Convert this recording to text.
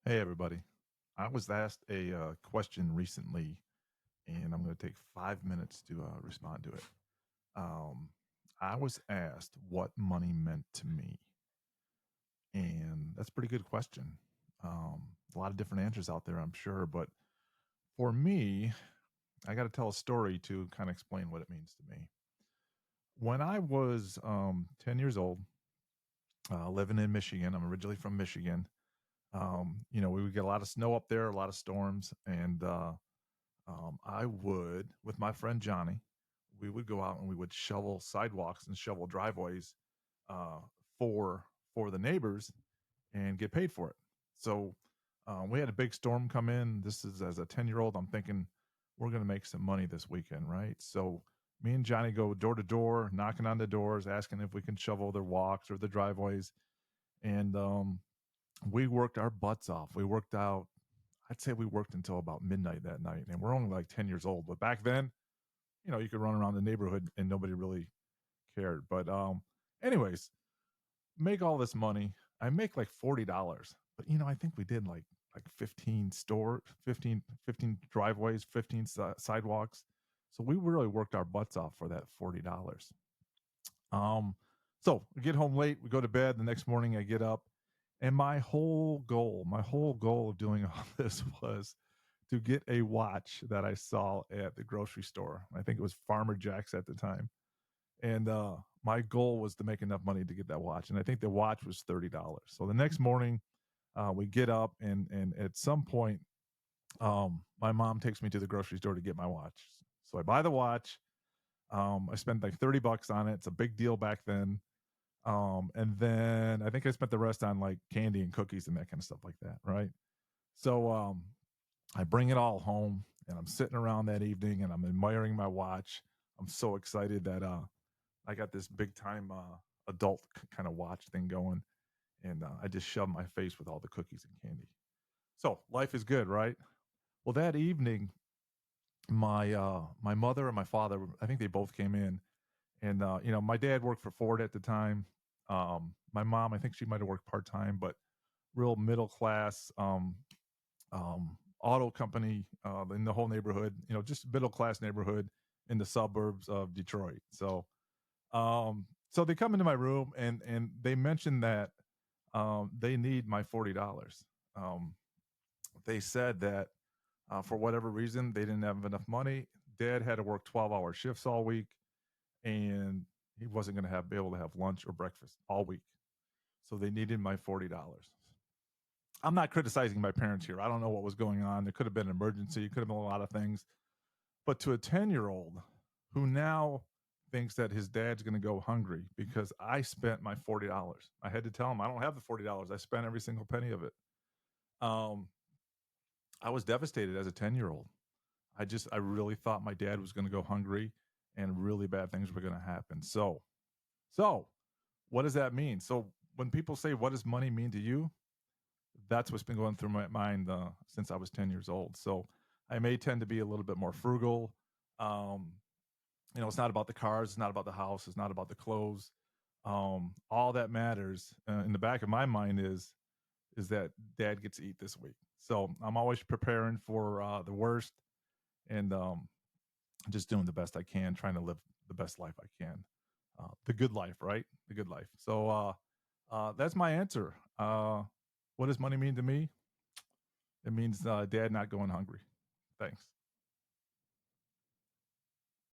Hey, everybody. I was asked a question recently, and I'm going to take 5 minutes to respond to it. Um, I was asked what money meant to me, and that's a pretty good question. A lot of different answers out there, I'm sure, but for me, I got to tell a story to kind of explain what it means to me. When I was 10 years old, living in Michigan, I'm originally from Michigan. We would get a lot of snow up there, a lot of storms, and I would, with my friend Johnny, we would go out and we would shovel sidewalks and shovel driveways uh, for the neighbors and get paid for it. So we had a big storm come in. This is as a 10-year old. I'm thinking we're going to make some money this weekend, right? So me and Johnny go door to door, knocking on the doors, asking if we can shovel their walks or the driveways, and we worked our butts off. We worked out I'd say we worked until about midnight that night, and we're only like 10 years old. But back then, you could run around the neighborhood and nobody really cared. But anyways, make all this money. I make like $40. But I think we did like 15 driveways, 15 sidewalks. So we really worked our butts off for that $40. Um, so we get home late, we go to bed. The next morning I get up, and my whole goal of doing all this was to get a watch that I saw at the grocery store. I think it was Farmer Jack's at the time. And my goal was to make enough money to get that watch. And I think the watch was $30. So the next morning, we get up, and at some point, my mom takes me to the grocery store to get my watch. So I buy the watch. I spent like $30 on it. It's a big deal back then. And then I think I spent the rest on like candy and cookies and that kind of stuff like that. Right. So I bring it all home, and I'm sitting around that evening and I'm admiring my watch. I'm so excited that I got this big time adult kind of watch thing going, and I just shoved my face with all the cookies and candy. So life is good, right? Well, that evening, my mother and my father, I think they both came in, and my dad worked for Ford at the time. My mom, I think she might have worked part time, but real middle class. Auto company in the whole neighborhood, just middle class neighborhood in the suburbs of Detroit. So they come into my room, and they mentioned that they need my $40. They said that for whatever reason they didn't have enough money. Dad had to work 12-hour shifts all week, and he wasn't going to be able to have lunch or breakfast all week. So they needed my $40. I'm not criticizing my parents here. I don't know what was going on. There could have been an emergency. It could have been a lot of things. But to a 10-year-old who now thinks that his dad's going to go hungry because I spent my $40, I had to tell him I don't have the $40. I spent every single penny of it. Um, I was devastated as a 10-year-old. I really thought my dad was going to go hungry and really bad things were going to happen. So what does that mean? So when people say, what does money mean to you? That's what's been going through my mind since I was 10 years old. So I may tend to be a little bit more frugal. Um, it's not about the cars, it's not about the house, it's not about the clothes. All that matters in the back of my mind is that dad gets to eat this week. So I'm always preparing for the worst, and just doing the best I can, trying to live the best life I can. The good life, right? The good life. So that's my answer. What does money mean to me? It means dad not going hungry. Thanks.